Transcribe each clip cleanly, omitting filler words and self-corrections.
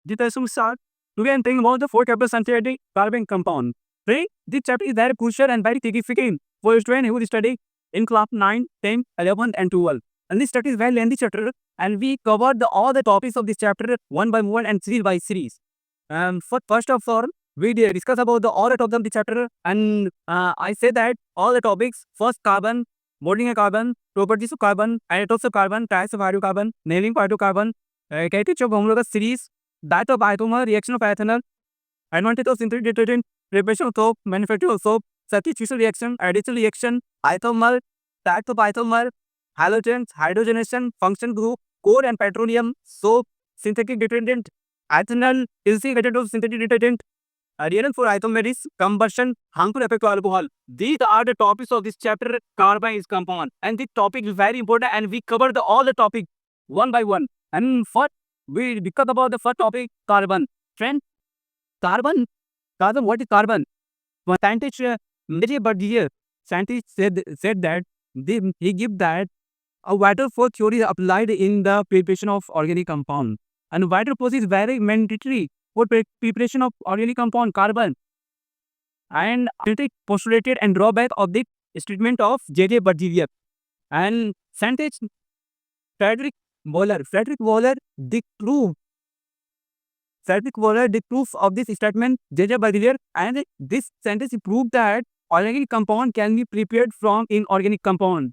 Jita start. Today I'm thinking about the four chapters synthetic carbon compound. Right? This chapter is very crucial and very significant for a student who is studying in class 9, 10, 11 and 12. And this chapter is very lengthy chapter and we covered all the topics of this chapter one by one and series by series. First of all, we discuss about all the topics of the chapter and I say that all the topics, first carbon, bonding of carbon, properties of carbon, isotopes of carbon, types of hydrocarbon, nailing part of carbon, characteristics of homologous series, that of isomer, reaction of ethanol, advantage of synthetic detergent, preparation of soap, manufacture of soap, substitution reaction, addition reaction, isomer, types of isomer, halogens, hydrogenation, function group, core and petroleum, soap, synthetic detergent, ethanol, integrated of synthetic detergent, reason for isomeric combustion, harmful effect of alcohol. These are the topics of this chapter, carbon is compound. And this topic is very important and we cover all the topic one by one. And first, we discuss about the first topic, carbon. Friend, carbon, what is carbon? One scientist, Mary Bardier, scientist said that he give that a vital force theory applied in the preparation of organic compound. And vital force is very mandatory for preparation of organic compound carbon. And scientific postulated and drawback of the statement of J.J. Bardier. And scientist Frederick Wöhler disproved the proof of this statement, J.J. Bardier, and this sentence proved that organic compound can be prepared from inorganic compound.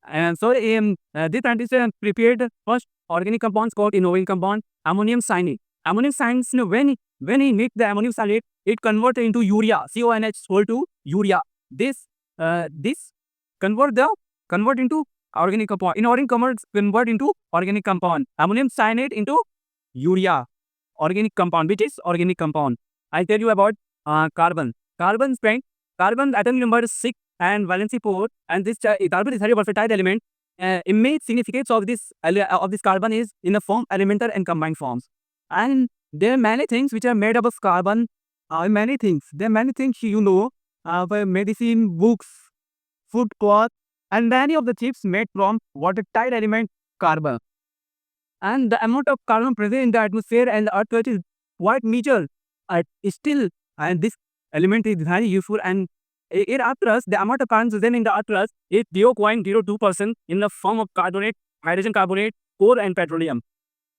And so this scientist prepared first organic compounds called inorganic compound, ammonium cyanide. Ammonium cyanide, when he mix the ammonium cyanide, it converts into urea, CONH to urea. This convert into organic compound. Inorganic compounds convert into organic compound. Ammonium cyanide into urea, organic compound, which is organic compound. I'll tell you about carbon. Carbon strength. Carbon atom number 6 and valency 4, and this carbon is very versatile element. Image significance of this carbon is in the form elemental and combined forms. And there are many things which are made up of carbon. Many things. There are many things medicine, books, food, cloth, and many of the chips made from watertight element carbon. And the amount of carbon present in the atmosphere and the earth is quite major. Still, and this element is very useful. And in earth crust, the amount of carbon present in the earth crust is 0.02% in the form of carbonate, hydrogen carbonate, coal, and petroleum.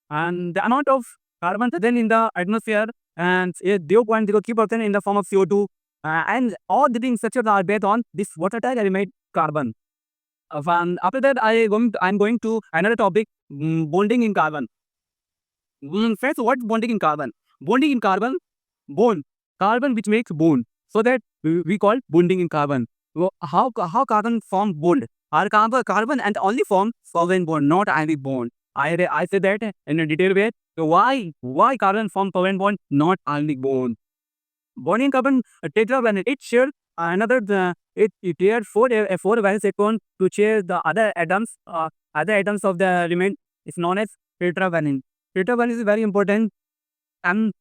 And the amount of carbon present in the atmosphere and is 0.03% in the form of CO2. And all the things structures are based on this watertight element carbon. After that, I'm going to another topic, bonding in carbon. First, what's bonding in carbon? Bonding in carbon, bond, carbon which makes bond. So that we call bonding in carbon. How carbon form bond? Our carbon and only form covalent bond, not ionic bond. I said that in a detailed way. So why carbon form covalent bond, not ionic bond? Bonding carbon tetravalent, it shares another it shares four valence electron to share the other atoms of the element is known as tetravalent. Tetravalent is very important. And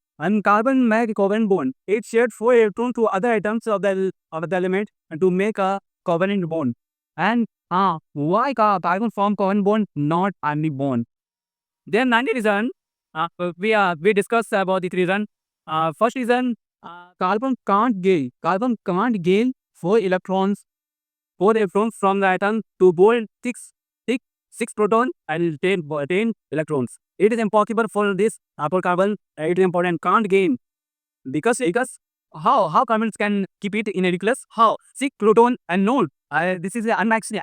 carbon make covalent bond. It shared 4 electrons to other atoms of the element and to make a covalent bond. And why carbon form covalent bond, not ionic bond? There are 90 reasons. We discussed about the reason. First reason, carbon can't gain 4 electrons from the atom to hold 6 protons and 10 electrons. It is impossible for this for carbon. It is important, can't gain because how carbons can keep it in a nucleus? How 6 proton and no. This is unmatched.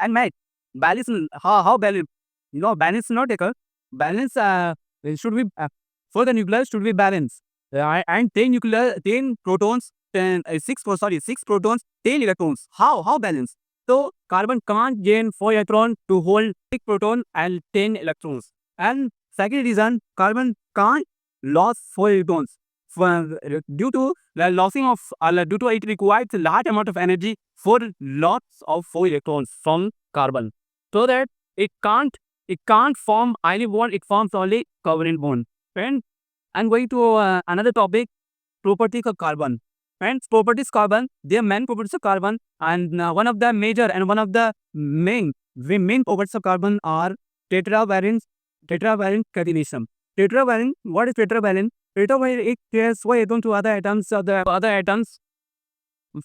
Balance. How balance? Balance not equal. Balance should be for the nucleus should be balanced. And 10 protons, 6 protons, 10 electrons. How balance? So carbon can't gain 4 electrons to hold 6 protons and 10 electrons. And second reason, carbon can't lose 4 electrons. Due to the losing of due to it requires a large amount of energy for loss of 4 electrons from carbon. So that it can't form ionic bond, it forms only covalent bond. And I'm going to another topic, properties of carbon. Friends, properties carbon, there are many properties of carbon, and one of the major and one of the main properties of carbon are tetravalent catenation. Tetravalent, what is tetravalent? Later, when it shares 4 atoms to other atoms of the other atoms,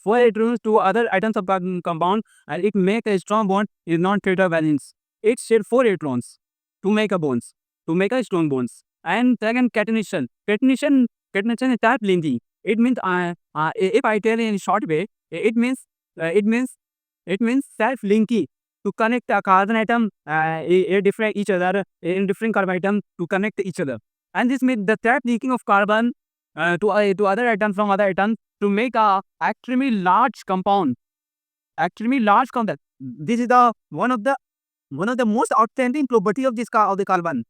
4 atoms to other atoms of compound, and it make a strong bond is non-theta valence. It share 4 electrons to make a bonds, to make a strong bonds. And second, catenation. Catenation is type linking. It means if I tell in short way, it means it means it means self-linking to connect a carbon atom different each other in different carbon atom to connect each other. And this means the trap leaking of carbon to other atoms from other atoms to make a extremely large compound. Extremely large compound. This is the one of the most outstanding property of of the carbon,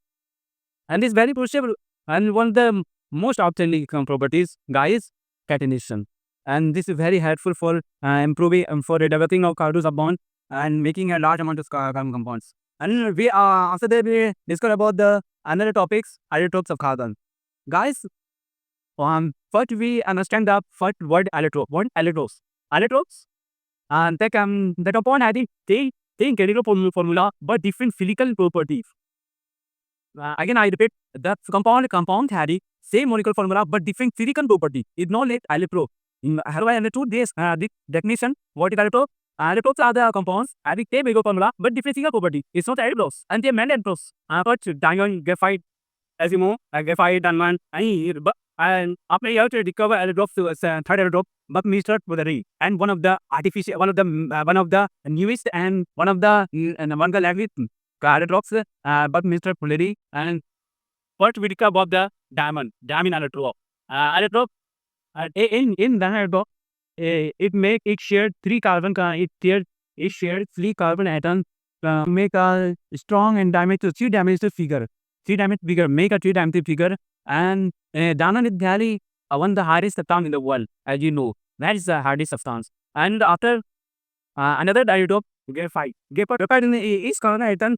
and is very possible. And one of the most outstanding properties, guys, catenation. And this is very helpful for improving for developing of carbon bond and making a large amount of carbon compounds. And we after that we discuss about the another topics, allotropes of carbon. Guys, first we understand the first word allotrope. What allotropes? Allotropes and that upon adding they incredible formula but different physical properties. Again, I repeat, the compound had the same molecular formula but different physical property. Is not like allotrope. How do I understood this? The definition. What is allotrope? Allotropes are the compounds having same molecular formula but different physical property. It's not allotropes, and they are meant allotropes. But diamond, graphite, as you know, graphite, diamond, and after you have to recover allotropes to third allotrope, Buckminster Fullerene, and one of the newest and one of the language allotropes, Buckminster Fullerene. And first we discuss about the diamond allotrope. Allotrope in the allotrope, it shared 3 carbon. It shared 3 carbon atoms to make a strong and dimensional 3-dimensional figure. 3-dimensional figure, make a 3-dimensional figure. And diamond is very one of the hardest substance in the world, as you know. That is the hardest substance. And after another allotrope, graphite. Graphite in each carbon atom,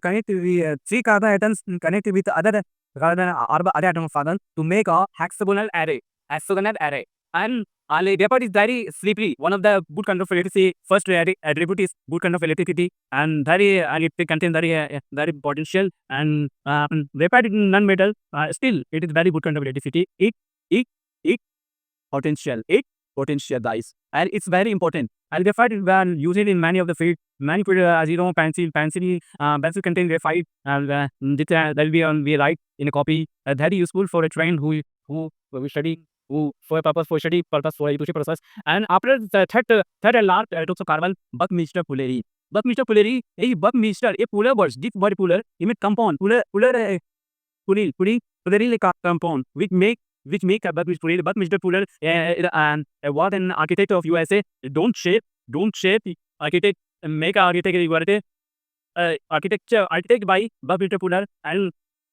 connect with 3 carbon atoms connect with other atom of carbon to make a hexagonal array. And graphite is very slippery. One of the good conductivity, first attribute is good conductivity, and very it contains very potential. And graphite is non-metal. Still, it is very good conductivity. It potential guys, and it's very important. And graphite is used in many of the fields. Many fields, as you know, pencil contain graphite. That will be on we write in a copy. Very useful for a train who study for study purpose for education process. And after the third and last allotrope of carbon, Buckminster Fullerene. Buckminster a polar words, deep body polar, emit compound, Fullerene compound, which make a Buckminster Fuller was an architect of USA. Don't shape architect, make architect architect by Buckminster Fuller. And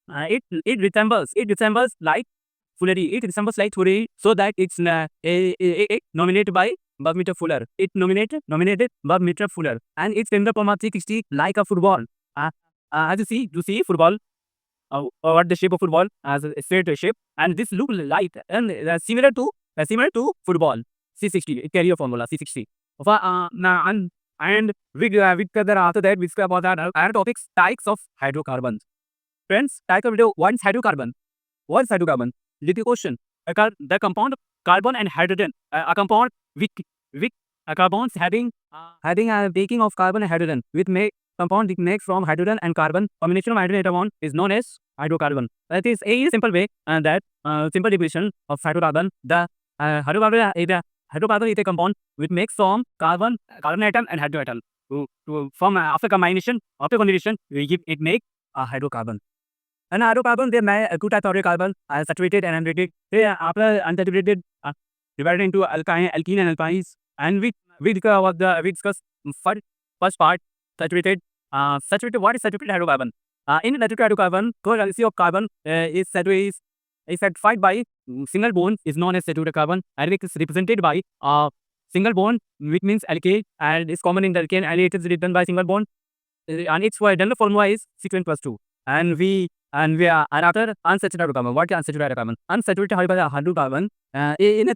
it resembles like Fullerene. It resembles like Fullerene, so that it's nominated by Buckminster Fuller. It nominated Buckminster Fuller, and it's in the form of 360 like a football. As you see football. What the shape of football as a straight shape, and this look light and similar to football. C60 it carry a formula C60. And with after that we discuss about other topics, types of hydrocarbons. Friends, type of video. What is hydrocarbon? Little question. The compound carbon and hydrogen, a compound with carbons having a taking of carbon and hydrogen with make compound made from hydrogen and carbon. Combination of hydrogen and carbon is known as hydrocarbon. That is a simple way, and that simple definition of hydrocarbon. The hydrocarbon is a compound which makes from carbon atom and hydrogen atom. To form after combination, it make a hydrocarbon. And hydrocarbon, they may 2 types of hydrocarbon, saturated and unsaturated. They after unsaturated divided into alkene and alkynes. And we discuss first part, saturated. What is saturated hydrocarbon? In saturated hydrocarbon, co-valency of carbon is satisfied by single bond is known as saturated carbon, and it is represented by single bond, which means alkane, and is common in the alkane, and it is written by single bond, and its general formula is 6+2. And another unsaturated hydrocarbon. What is unsaturated hydrocarbon? Unsaturated hydrocarbon in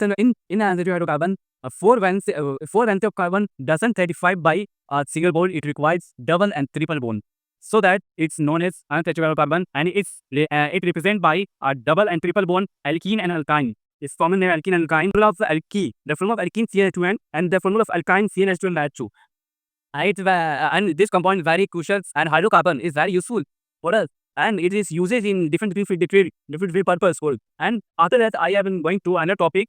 unsaturated hydrocarbon, 4 valence of carbon doesn't satisfy by a single bond. It requires double and triple bond. so that it's known as unsaturated carbon, and it represented by a double and triple bond alkene and alkyne. Its common name alkene and alkyne. The formula of alkene, the formula of alkene CH2N and the formula of alkyne CnH2n-2. And this compound is very crucial, and hydrocarbon is very useful for us, and it is used in different purpose. And after that, I am going to another topic,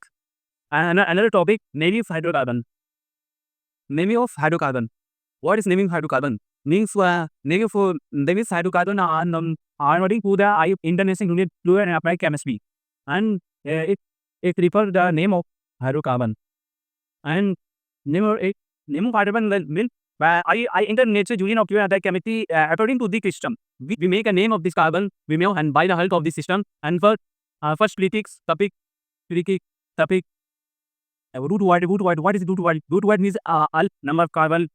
naming of hydrocarbon. Naming of hydrocarbon. What is naming hydrocarbon? Means naming hydrocarbon are according to the International Unit Fluid and Applied Chemistry, and it refers the name of hydrocarbon. And name of hydrocarbon means International Union of Fluid and Applied Chemistry, according to the system, we make a name of this carbon, and by the help of this system, and first prefix, topic, root word. What is root word? Root word means al, number of carbon,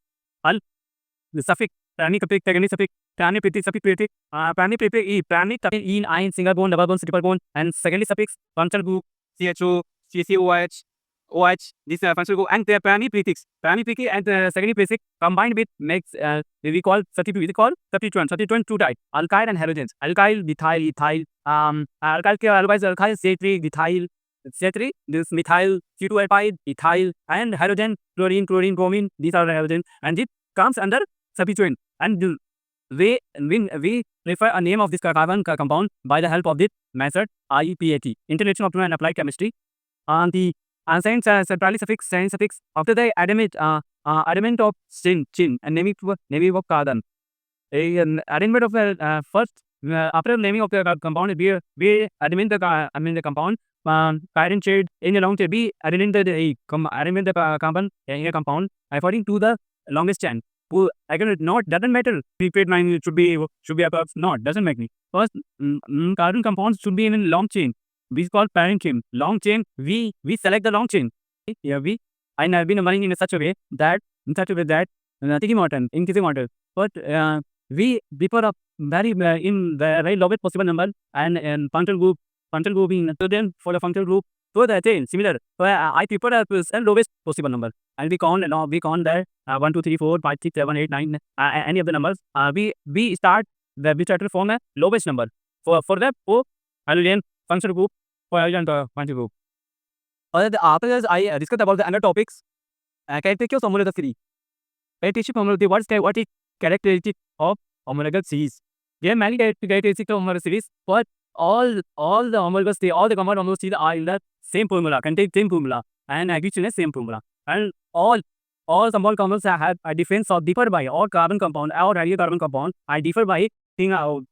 al, the suffix, pranic suffix, secondary suffix, pranic prefix, suffix prefix, pranic prefix, pranic suffix, in, ein, single bond, double bond, triple bond, and secondary suffix, functional group, CHO, CCOH, OH, this functional group, and the pranic prefix, and secondary prefix combined with makes we call substituent. Substituent two types, alkyl and halogens. Alkyl, methyl, ethyl, alkyl के otherwise alkyl C3, methyl, C3, this methyl, C2H5, ethyl, and halogen, chlorine, bromine, these are the halogen, and it comes under substituent. And we refer a name of this carbon compound by the help of this method, IUPAT, International Fluid and Applied Chemistry. And the sign suffix, after the adamant of chin, and naming of carbon. Arrangement of the first, after naming of the compound, we arrange the compound, chiron shade in a long chain. We arrange the carbon in a compound according to the longest chain. Again, not doesn't matter. Prepaid line should be above. Not doesn't make me. First, carbon compounds should be in a long chain. We call parent chain. Long chain. We select the long chain. Here I have been numbering in such a way that Tiki Morton, in Tiki Morton. But we prefer a very lowest possible number, and functional group being then for the functional group. So the chain similar. So I prefer a lowest possible number, and we count that 1, 2, 3, 4, 5, 6, 7, 8, 9, any of the numbers. We try to form a lowest number for that halogen functional group, for halogen functional group. After this, I discussed about the other topics. Characteristic of homological series. What is characteristic of homological series? There are many characteristics of homological series, but all the homologous series, all the common homologous series are in the same formula, contain same formula, and agree in the same formula. And all small compounds have a difference of differ by all carbon compound or radiocarbon compound are differ by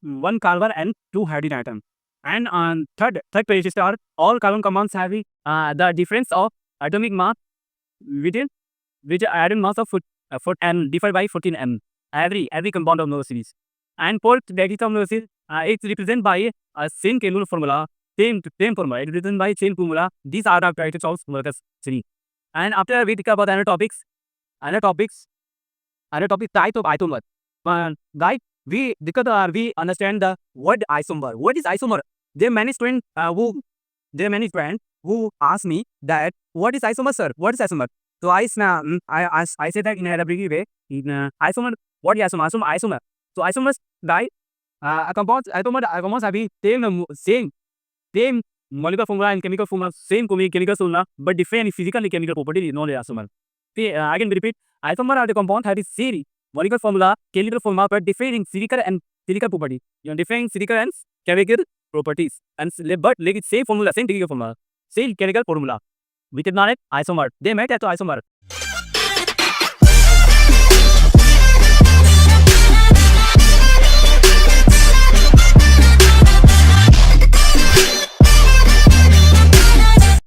one carbon and 2 hydrogen atom. And on third characteristic are all carbon compounds having the difference of atomic mass within which atom mass of and differ by 14 m. Every compound of homologous series. And fourth characteristic of homologous series, it's represented by a same chemical formula, same formula. It is represented by same formula. These are the characteristics of homologous series. And after we discuss about other topics, type of isomer. Guys, we understand the word isomer. What is isomer? There are many students who ask me that what is isomer, sir? What is isomer? So I say that in a brief way. Isomer, what is isomer? Isomer. So isomers, guys, compounds having same molecular formula and chemical formula, same chemical formula, but different physical and chemical property is known as isomer. Again, we repeat, isomer are the compound having same molecular formula, chemical formula, but different in physical and property. Different physical and chemical properties, but same formula, same chemical formula, same chemical formula, which is known as isomer. They met as isomer.